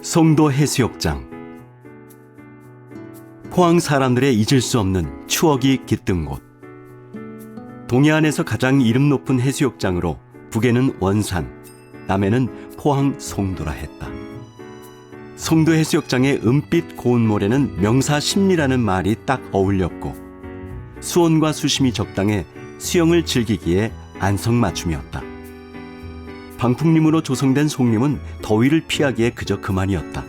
송도 해수욕장. 포항 사람들의 잊을 수 없는 추억이 깃든 곳. 동해안에서 가장 이름 높은 해수욕장으로 북에는 원산, 남해는 포항 송도라 했다. 송도 해수욕장의 은빛 고운 모래는 명사십리라는 말이 딱 어울렸고, 수온과 수심이 적당해 수영을 즐기기에 안성맞춤이었다. 방풍림으로 조성된 송림은 더위를 피하기에 그저 그만이었다.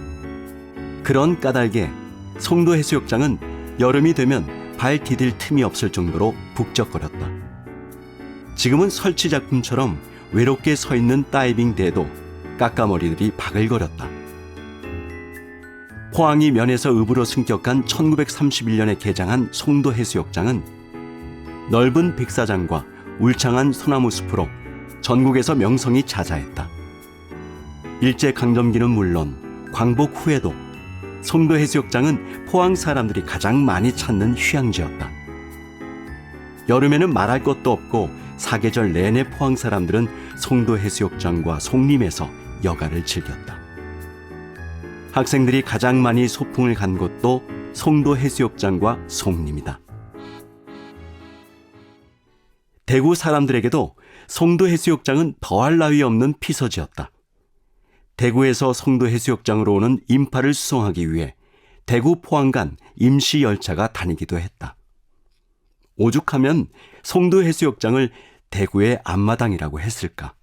그런 까닭에 송도 해수욕장은 여름이 되면 발 디딜 틈이 없을 정도로 북적거렸다. 지금은 설치 작품처럼 외롭게 서 있는 다이빙 대도 까까머리들이 바글거렸다. 포항이 면에서 읍으로 승격한 1931년에 개장한 송도 해수욕장은 넓은 백사장과 울창한 소나무 숲으로 전국에서 명성이 자자했다. 일제강점기는 물론 광복 후에도 송도 해수욕장은 포항 사람들이 가장 많이 찾는 휴양지였다. 여름에는 말할 것도 없고 사계절 내내 포항 사람들은 송도 해수욕장과 송림에서 여가를 즐겼다. 학생들이 가장 많이 소풍을 간 곳도 송도 해수욕장과 송림이다. 대구 사람들에게도 송도 해수욕장은 더할 나위 없는 피서지였다. 대구에서 송도 해수욕장으로 오는 인파를 수송하기 위해 대구 포항 간 임시 열차가 다니기도 했다. 오죽하면 송도 해수욕장을 대구의 앞마당이라고 했을까.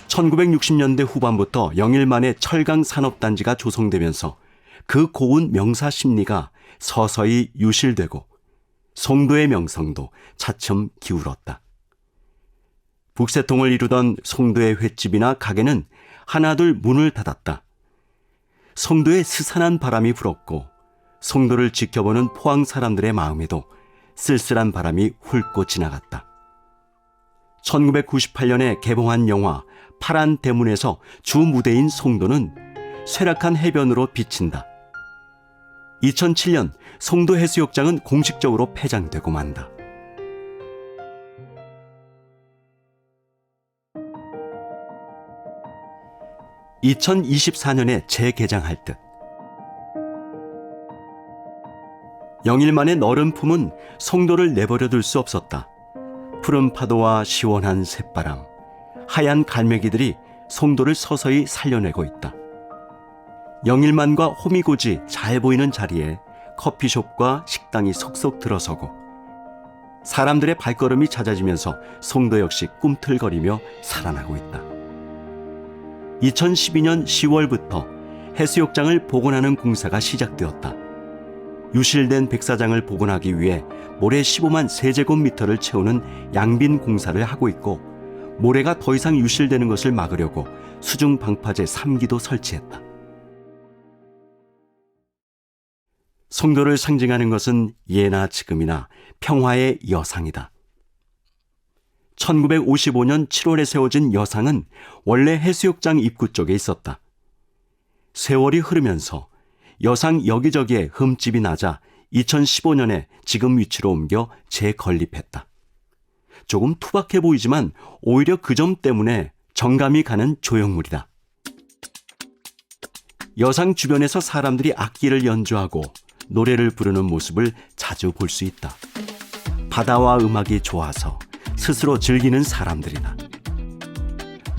1960년대 후반부터 영일만의 철강 산업단지가 조성되면서 그 고운 명사십리가 서서히 유실되고 송도의 명성도 차츰 기울었다. 북새통을 이루던 송도의 횟집이나 가게는 하나둘 문을 닫았다. 송도에 스산한 바람이 불었고 송도를 지켜보는 포항 사람들의 마음에도 쓸쓸한 바람이 훑고 지나갔다. 1998년에 개봉한 영화 파란 대문에서 주 무대인 송도는 쇠락한 해변으로 비친다. 2007년 송도 해수욕장은 공식적으로 폐장되고 만다. (2024년에) 재개장할 듯. 영일만의 너른 품은 송도를 내버려둘 수 없었다. 푸른 파도와 시원한 샛바람, 하얀 갈매기들이 송도를 서서히 살려내고 있다. 영일만과 호미곶이 잘 보이는 자리에 커피숍과 식당이 속속 들어서고 사람들의 발걸음이 잦아지면서 송도 역시 꿈틀거리며 살아나고 있다. 2012년 10월부터 해수욕장을 복원하는 공사가 시작되었다. 유실된 백사장을 복원하기 위해 모래 15만 세제곱미터를 채우는 양빈 공사를 하고 있고, 모래가 더 이상 유실되는 것을 막으려고 수중 방파제 3기도 설치했다. 송도를 상징하는 것은 예나 지금이나 평화의 여상이다. 1955년 7월에 세워진 여상은 원래 해수욕장 입구 쪽에 있었다. 세월이 흐르면서 여상 여기저기에 흠집이 나자 2015년에 지금 위치로 옮겨 재건립했다. 조금 투박해 보이지만 오히려 그 점 때문에 정감이 가는 조형물이다. 여상 주변에서 사람들이 악기를 연주하고 노래를 부르는 모습을 자주 볼 수 있다. 바다와 음악이 좋아서 스스로 즐기는 사람들이다.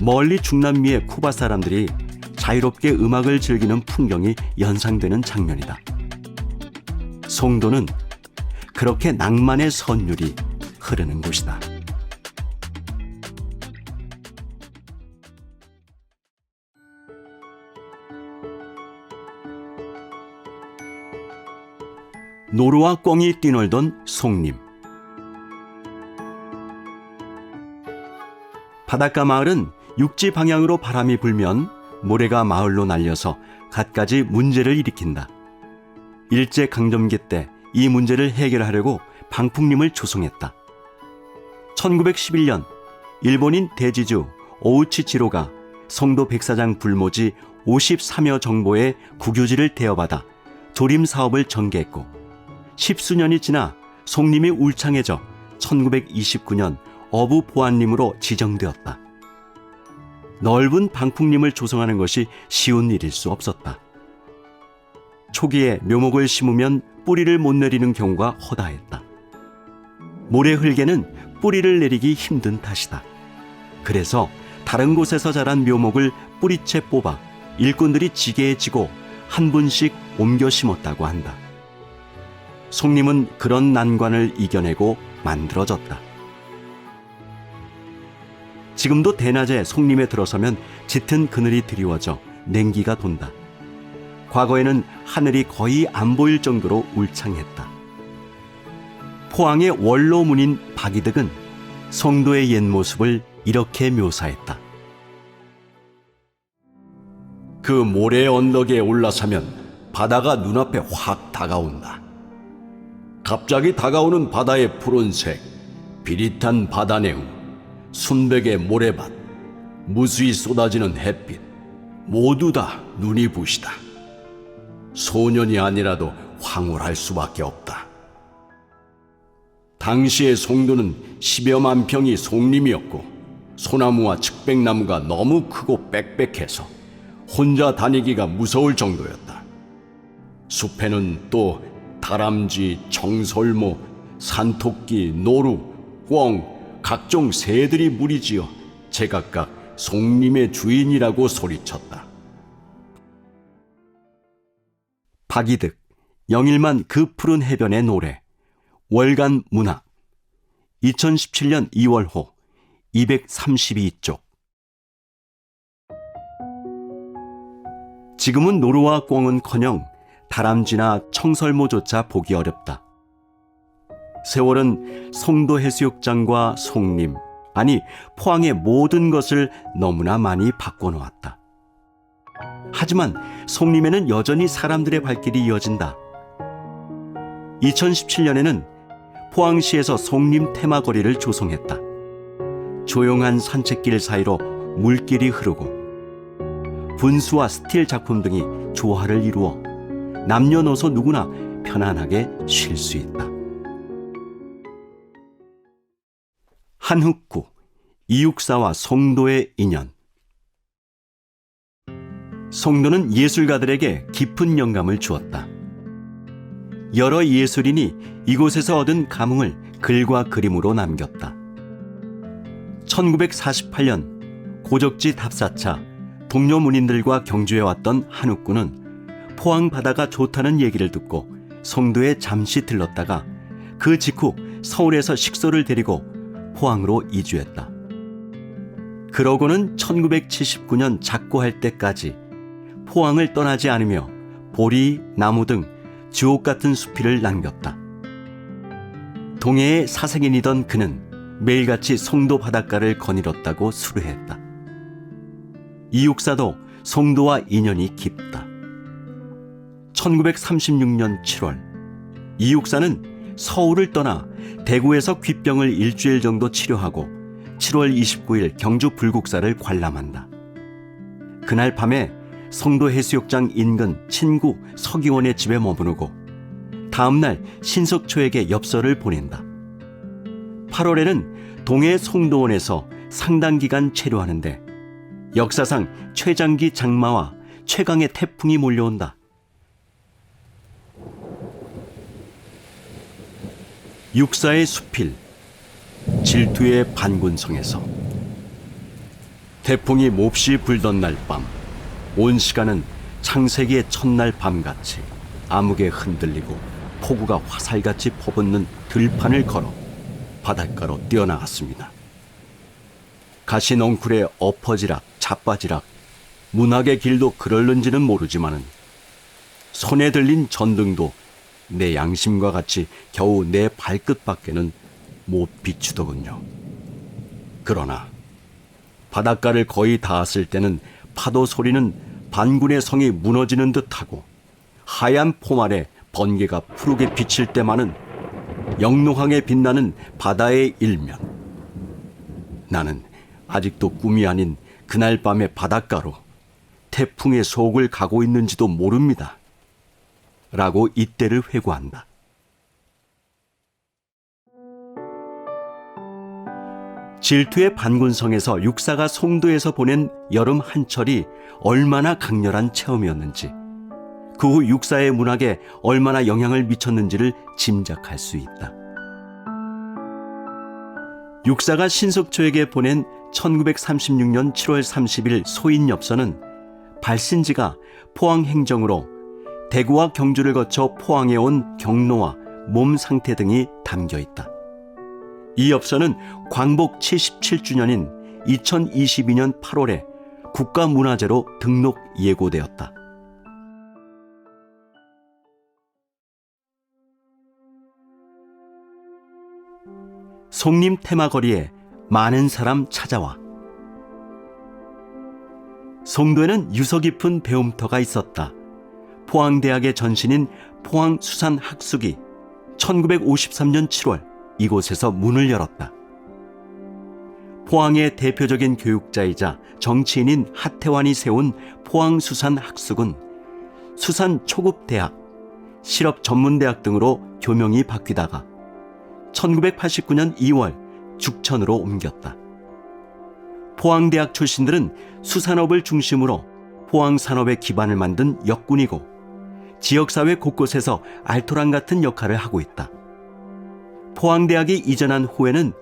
멀리 중남미의 쿠바 사람들이 자유롭게 음악을 즐기는 풍경이 연상되는 장면이다. 송도는 그렇게 낭만의 선율이 흐르는 곳이다. 노루와 꿩이 뛰놀던 송림. 바닷가 마을은 육지 방향으로 바람이 불면 모래가 마을로 날려서 갖가지 문제를 일으킨다. 일제강점기 때 이 문제를 해결하려고 방풍림을 조성했다. 1911년 일본인 대지주 오우치지로가 송도 백사장 불모지 53여 정보의 국유지를 대여받아 조림 사업을 전개했고, 10수년이 지나 송림이 울창해져 1929년 어부 보안림으로 지정되었다. 넓은 방풍림을 조성하는 것이 쉬운 일일 수 없었다. 초기에 묘목을 심으면 뿌리를 못 내리는 경우가 허다했다. 모래 흙에는 뿌리를 내리기 힘든 탓이다. 그래서 다른 곳에서 자란 묘목을 뿌리채 뽑아 일꾼들이 지게에 지고 한 분씩 옮겨 심었다고 한다. 송림은 그런 난관을 이겨내고 만들어졌다. 지금도 대낮에 송림에 들어서면 짙은 그늘이 드리워져 냉기가 돈다. 과거에는 하늘이 거의 안 보일 정도로 울창했다. 포항의 원로문인 박이득은 송도의 옛 모습을 이렇게 묘사했다. 그 모래 언덕에 올라서면 바다가 눈앞에 확 다가온다. 갑자기 다가오는 바다의 푸른색, 비릿한 바다 내음, 순백의 모래밭, 무수히 쏟아지는 햇빛, 모두 다 눈이 부시다. 소년이 아니라도 황홀할 수밖에 없다. 당시의 송도는 10여만 평이 송림이었고 소나무와 측백나무가 너무 크고 빽빽해서 혼자 다니기가 무서울 정도였다. 숲에는 또 다람쥐, 청설모, 산토끼, 노루, 꿩, 각종 새들이 무리지어 제각각 송림의 주인이라고 소리쳤다. 박이득, 영일만 그 푸른 해변의 노래, 월간 문학, 2017년 2월호, 232쪽. 지금은 노루와 꿩은커녕 다람쥐나 청설모조차 보기 어렵다. 세월은 송도 해수욕장과 송림, 아니 포항의 모든 것을 너무나 많이 바꿔놓았다. 하지만 송림에는 여전히 사람들의 발길이 이어진다. 2017년에는 포항시에서 송림 테마거리를 조성했다. 조용한 산책길 사이로 물길이 흐르고 분수와 스틸 작품 등이 조화를 이루어 남녀노소 누구나 편안하게 쉴 수 있다. 한흑구, 이육사와 송도의 인연. 송도는 예술가들에게 깊은 영감을 주었다. 여러 예술인이 이곳에서 얻은 감흥을 글과 그림으로 남겼다. 1948년 고적지 답사차 동료 문인들과 경주해왔던 한흑구는 포항 바다가 좋다는 얘기를 듣고 송도에 잠시 들렀다가 그 직후 서울에서 식소를 데리고 포항으로 이주했다. 그러고는 1979년 작고할 때까지 포항을 떠나지 않으며 보리, 나무 등 주옥 같은 수필을 남겼다. 동해의 사색인이던 그는 매일같이 송도 바닷가를 거닐었다고 수루했다. 이육사도 송도와 인연이 깊다. 1936년 7월 이육사는 서울을 떠나 대구에서 귓병을 일주일 정도 치료하고 7월 29일 경주 불국사를 관람한다. 그날 밤에 송도 해수욕장 인근 친구 서기원의 집에 머무르고 다음날 신석초에게 엽서를 보낸다. 8월에는 동해 송도원에서 상당 기간 체류하는데 역사상 최장기 장마와 최강의 태풍이 몰려온다. 육사의 수필, 질투의 반군성에서 태풍이 몹시 불던 날 밤, 온 시간은 창세기의 첫날 밤같이 암흑에 흔들리고 폭우가 화살같이 퍼붓는 들판을 걸어 바닷가로 뛰어나갔습니다. 가시넝쿨의 엎어지락, 자빠지락, 문학의 길도 그럴는지는 모르지만은 손에 들린 전등도 내 양심과 같이 겨우 내 발끝밖에는 못 비추더군요. 그러나 바닷가를 거의 닿았을 때는 파도 소리는 반군의 성이 무너지는 듯하고 하얀 포말에 번개가 푸르게 비칠 때만은 영롱하게 빛나는 바다의 일면. 나는 아직도 꿈이 아닌 그날 밤의 바닷가로 태풍의 속을 가고 있는지도 모릅니다. 라고 이때를 회고한다. 질투의 반군성에서 육사가 송도에서 보낸 여름 한철이 얼마나 강렬한 체험이었는지, 그 후 육사의 문학에 얼마나 영향을 미쳤는지를 짐작할 수 있다. 육사가 신석초에게 보낸 1936년 7월 30일 소인엽서는 발신지가 포항 행정으로 대구와 경주를 거쳐 포항에 온 경로와 몸 상태 등이 담겨 있다. 이 엽서는 광복 77주년인 2022년 8월에 국가문화재로 등록 예고되었다. 송림 테마거리에 많은 사람 찾아와. 송도에는 유서 깊은 배움터가 있었다. 포항대학의 전신인 포항수산학숙이 1953년 7월 이곳에서 문을 열었다. 포항의 대표적인 교육자이자 정치인인 하태환이 세운 포항수산학숙은 수산 초급대학, 실업전문대학 등으로 교명이 바뀌다가 1989년 2월 죽천으로 옮겼다. 포항대학 출신들은 수산업을 중심으로 포항산업의 기반을 만든 역군이고 지역사회 곳곳에서 알토란 같은 역할을 하고 있다. 포항대학이 이전한 후에는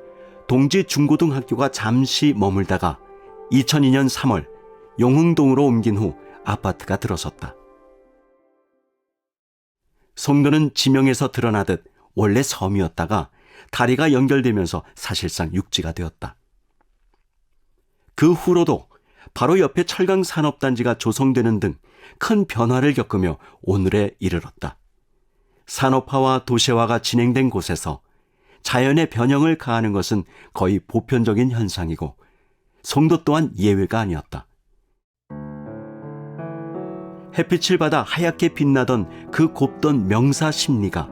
동지 중고등학교가 잠시 머물다가 2002년 3월 용흥동으로 옮긴 후 아파트가 들어섰다. 송도는 지명에서 드러나듯 원래 섬이었다가 다리가 연결되면서 사실상 육지가 되었다. 그 후로도 바로 옆에 철강산업단지가 조성되는 등 큰 변화를 겪으며 오늘에 이르렀다. 산업화와 도시화가 진행된 곳에서 자연의 변형을 가하는 것은 거의 보편적인 현상이고 송도 또한 예외가 아니었다. 햇빛을 받아 하얗게 빛나던 그 곱던 명사 심리가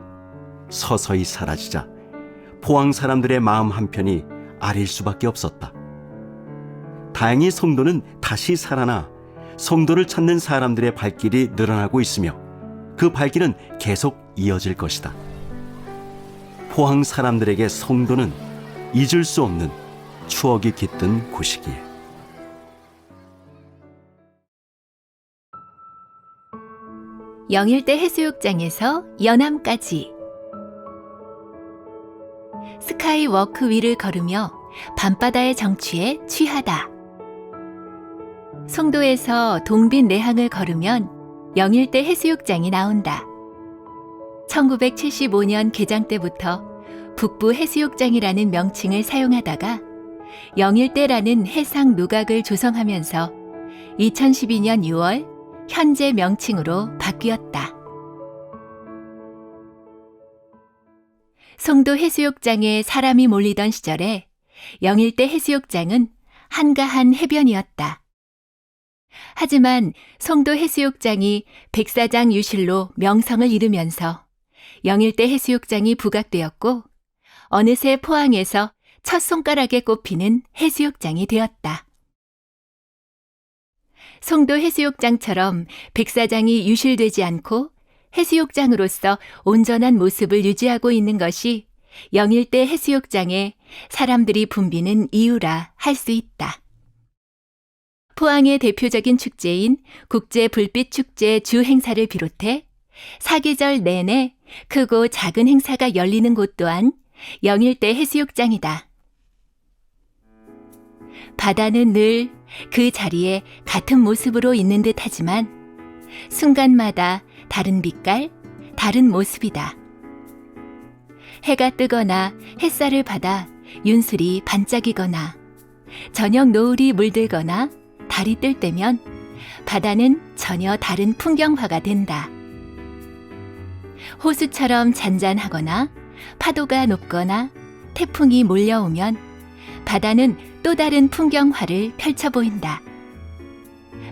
서서히 사라지자 포항 사람들의 마음 한편이 아릴 수밖에 없었다. 다행히 송도는 다시 살아나 송도를 찾는 사람들의 발길이 늘어나고 있으며 그 발길은 계속 이어질 것이다. 포항 사람들에게 송도는 잊을 수 없는 추억이 깃든 곳이기에. 영일대 해수욕장에서 연암까지 스카이워크 위를 걸으며 밤바다의 정취에 취하다. 송도에서 동빈 내항을 걸으면 영일대 해수욕장이 나온다. 1975년 개장 때부터 북부 해수욕장이라는 명칭을 사용하다가 영일대라는 해상 누각을 조성하면서 2012년 6월 현재 명칭으로 바뀌었다. 송도 해수욕장에 사람이 몰리던 시절에 영일대 해수욕장은 한가한 해변이었다. 하지만 송도 해수욕장이 백사장 유실로 명성을 잃으면서 영일대 해수욕장이 부각되었고 어느새 포항에서 첫 손가락에 꼽히는 해수욕장이 되었다. 송도 해수욕장처럼 백사장이 유실되지 않고 해수욕장으로서 온전한 모습을 유지하고 있는 것이 영일대 해수욕장에 사람들이 붐비는 이유라 할 수 있다. 포항의 대표적인 축제인 국제불빛축제 주 행사를 비롯해 사계절 내내 크고 작은 행사가 열리는 곳 또한 영일대 해수욕장이다. 바다는 늘 그 자리에 같은 모습으로 있는 듯 하지만 순간마다 다른 빛깔, 다른 모습이다. 해가 뜨거나 햇살을 받아 윤슬이 반짝이거나 저녁 노을이 물들거나 달이 뜰 때면 바다는 전혀 다른 풍경화가 된다. 호수처럼 잔잔하거나 파도가 높거나 태풍이 몰려오면 바다는 또 다른 풍경화를 펼쳐 보인다.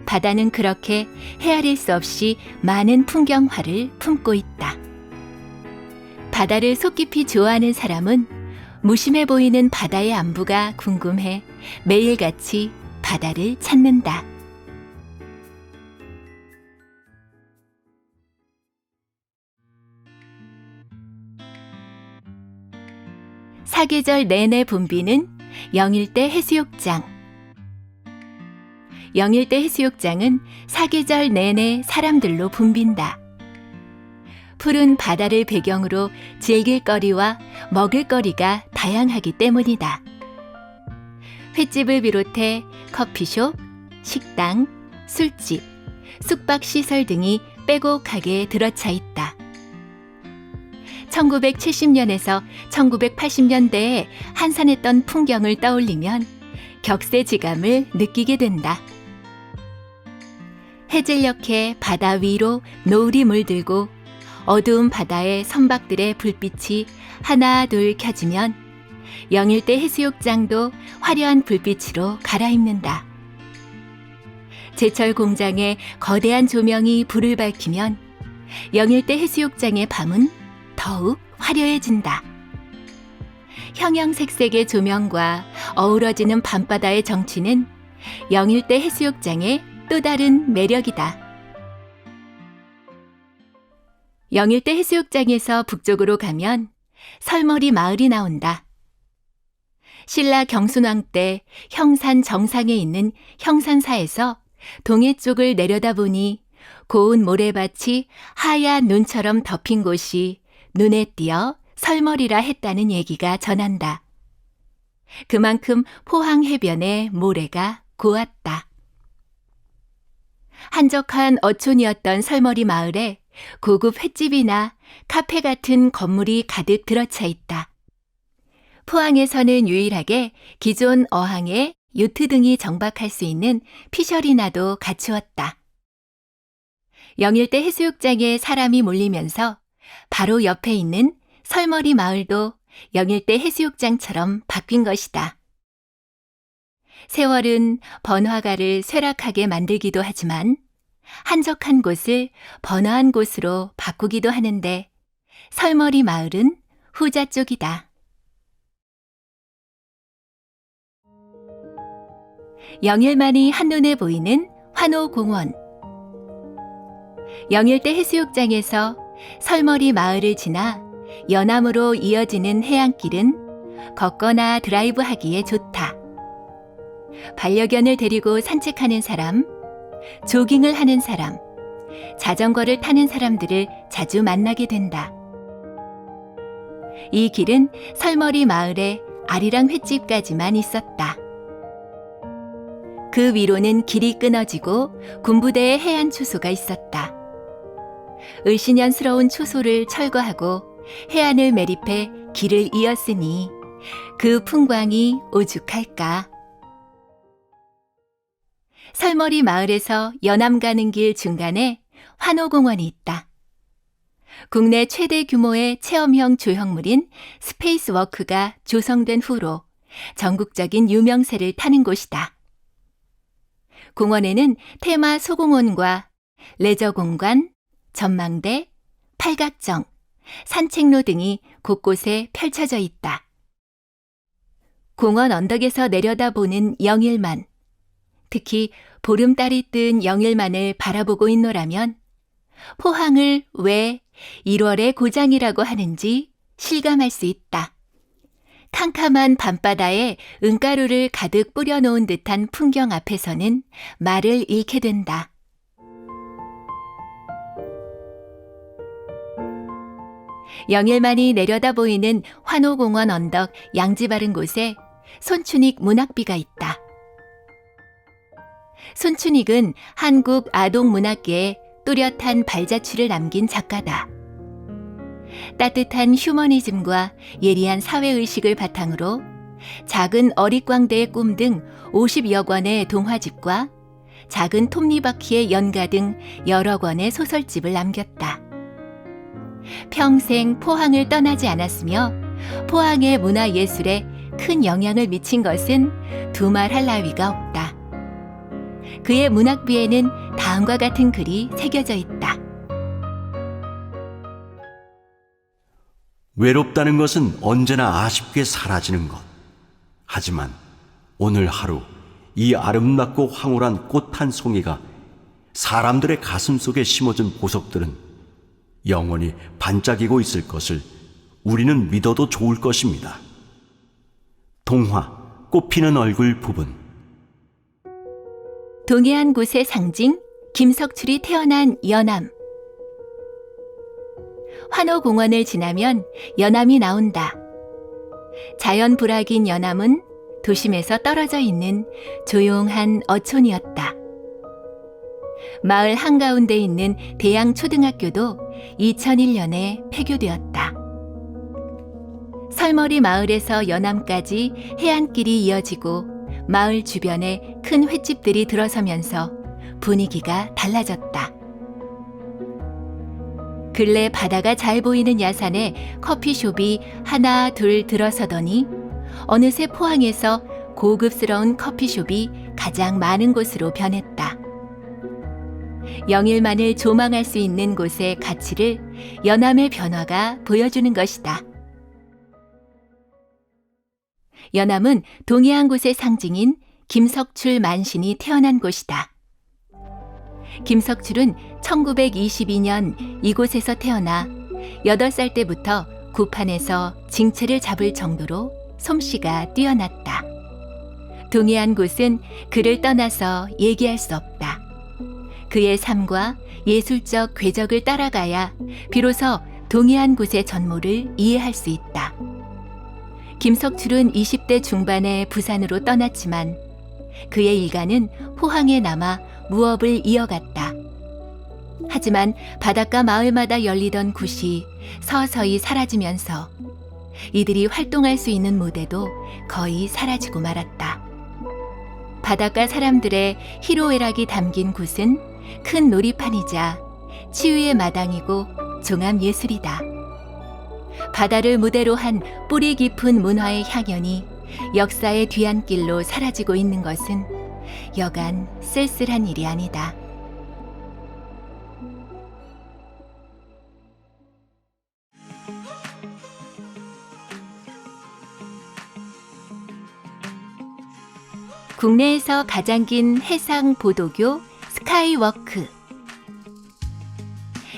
바다는 그렇게 헤아릴 수 없이 많은 풍경화를 품고 있다. 바다를 속 깊이 좋아하는 사람은 무심해 보이는 바다의 안부가 궁금해 매일같이 바다를 찾는다. 사계절 내내 붐비는 영일대 해수욕장. 영일대 해수욕장은 사계절 내내 사람들로 붐빈다. 푸른 바다를 배경으로 즐길 거리와 먹을 거리가 다양하기 때문이다. 횟집을 비롯해 커피숍, 식당, 술집, 숙박시설 등이 빼곡하게 들어차 있다. 1970년에서 1980년대에 한산했던 풍경을 떠올리면 격세지감을 느끼게 된다. 해질녘에 바다 위로 노을이 물들고 어두운 바다의 선박들의 불빛이 하나 둘 켜지면 영일대 해수욕장도 화려한 불빛으로 갈아입는다. 제철 공장의 거대한 조명이 불을 밝히면 영일대 해수욕장의 밤은 더욱 화려해진다. 형형색색의 조명과 어우러지는 밤바다의 정취는 영일대 해수욕장의 또 다른 매력이다. 영일대 해수욕장에서 북쪽으로 가면 설머리 마을이 나온다. 신라 경순왕 때 형산 정상에 있는 형산사에서 동해 쪽을 내려다보니 고운 모래밭이 하얀 눈처럼 덮인 곳이 눈에 띄어 설머리라 했다는 얘기가 전한다. 그만큼 포항 해변의 모래가 고왔다. 한적한 어촌이었던 설머리 마을에 고급 횟집이나 카페 같은 건물이 가득 들어차 있다. 포항에서는 유일하게 기존 어항에 요트 등이 정박할 수 있는 피셔리나도 갖추었다. 영일대 해수욕장에 사람이 몰리면서 바로 옆에 있는 설머리 마을도 영일대 해수욕장처럼 바뀐 것이다. 세월은 번화가를 쇠락하게 만들기도 하지만 한적한 곳을 번화한 곳으로 바꾸기도 하는데 설머리 마을은 후자 쪽이다. 영일만이 한눈에 보이는 환호공원. 영일대 해수욕장에서 설머리 마을을 지나 연암으로 이어지는 해안길은 걷거나 드라이브하기에 좋다. 반려견을 데리고 산책하는 사람, 조깅을 하는 사람, 자전거를 타는 사람들을 자주 만나게 된다. 이 길은 설머리 마을의 아리랑 횟집까지만 있었다. 그 위로는 길이 끊어지고 군부대의 해안 초소가 있었다. 을씨년스러운 초소를 철거하고 해안을 매립해 길을 이었으니 그 풍광이 오죽할까. 설머리 마을에서 연암 가는 길 중간에 환호공원이 있다. 국내 최대 규모의 체험형 조형물인 스페이스워크가 조성된 후로 전국적인 유명세를 타는 곳이다. 공원에는 테마 소공원과 레저공간, 전망대, 팔각정, 산책로 등이 곳곳에 펼쳐져 있다. 공원 언덕에서 내려다보는 영일만, 특히 보름달이 뜬 영일만을 바라보고 있노라면 포항을 왜 1월의 고장이라고 하는지 실감할 수 있다. 캄캄한 밤바다에 은가루를 가득 뿌려놓은 듯한 풍경 앞에서는 말을 잃게 된다. 영일만이 내려다 보이는 환호공원 언덕 양지바른 곳에 손춘익 문학비가 있다. 손춘익은 한국 아동문학계에 뚜렷한 발자취를 남긴 작가다. 따뜻한 휴머니즘과 예리한 사회의식을 바탕으로 작은 어릿광대의 꿈 등 50여 권의 동화집과 작은 톱니바퀴의 연가 등 여러 권의 소설집을 남겼다. 평생 포항을 떠나지 않았으며 포항의 문화예술에 큰 영향을 미친 것은 두말할 나위가 없다. 그의 문학비에는 다음과 같은 글이 새겨져 있다. 외롭다는 것은 언제나 아쉽게 사라지는 것. 하지만 오늘 하루 이 아름답고 황홀한 꽃 한 송이가 사람들의 가슴 속에 심어준 보석들은 영원히 반짝이고 있을 것을 우리는 믿어도 좋을 것입니다. 동화, 꽃피는 얼굴 부분. 동해안 곳의 상징 김석출이 태어난 연암. 환호공원을 지나면 연암이 나온다. 자연 불악인 연암은 도심에서 떨어져 있는 조용한 어촌이었다. 마을 한가운데 있는 대양초등학교도 2001년에 폐교되었다. 설머리 마을에서 연암까지 해안길이 이어지고 마을 주변에 큰 횟집들이 들어서면서 분위기가 달라졌다. 근래 바다가 잘 보이는 야산에 커피숍이 하나 둘 들어서더니 어느새 포항에서 고급스러운 커피숍이 가장 많은 곳으로 변했다. 영일만을 조망할 수 있는 곳의 가치를 연암의 변화가 보여주는 것이다. 연암은 동해안 곳의 상징인 김석출 만신이 태어난 곳이다. 김석출은 1922년 이곳에서 태어나 8살 때부터 구판에서 징채를 잡을 정도로 솜씨가 뛰어났다. 동해안 곳은 그를 떠나서 얘기할 수 없다. 그의 삶과 예술적 궤적을 따라가야 비로소 동해안 곳의 전모를 이해할 수 있다. 김석출은 20대 중반에 부산으로 떠났지만 그의 일가는 포항에 남아 무업을 이어갔다. 하지만 바닷가 마을마다 열리던 굿이 서서히 사라지면서 이들이 활동할 수 있는 무대도 거의 사라지고 말았다. 바닷가 사람들의 희로애락이 담긴 굿은 큰 놀이판이자 치유의 마당이고 종합예술이다. 바다를 무대로 한 뿌리 깊은 문화의 향연이 역사의 뒤안길로 사라지고 있는 것은 여간 쓸쓸한 일이 아니다. 국내에서 가장 긴 해상 보도교 스카이워크.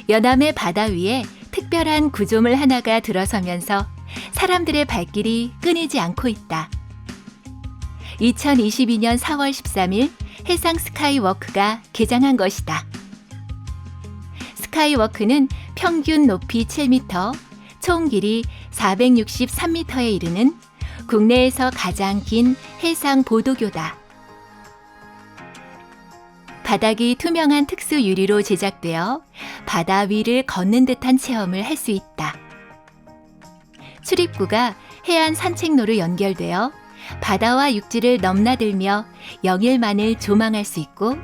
연암의 바다 위에 특별한 구조물 하나가 들어서면서 사람들의 발길이 끊이지 않고 있다. 2022년 4월 13일 해상 스카이워크가 개장한 것이다. 스카이워크는 평균 높이 7m, 총 길이 463m에 이르는 국내에서 가장 긴 해상 보도교다. 바닥이 투명한 특수 유리로 제작되어 바다 위를 걷는 듯한 체험을 할 수 있다. 출입구가 해안 산책로로 연결되어 바다와 육지를 넘나들며 영일만을 조망할 수 있고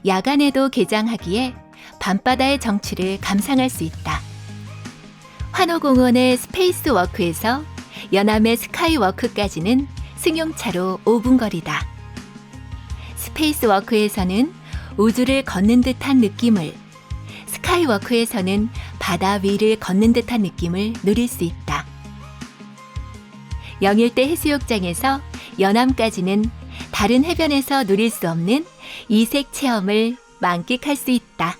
야간에도 개장하기에 밤바다의 정취를 감상할 수 있다. 환호공원의 스페이스워크에서 연암의 스카이워크까지는 승용차로 5분 거리다. 스페이스워크에서는 우주를 걷는 듯한 느낌을, 스카이워크에서는 바다 위를 걷는 듯한 느낌을 누릴 수 있다. 영일대 해수욕장에서 연암까지는 다른 해변에서 누릴 수 없는 이색 체험을 만끽할 수 있다.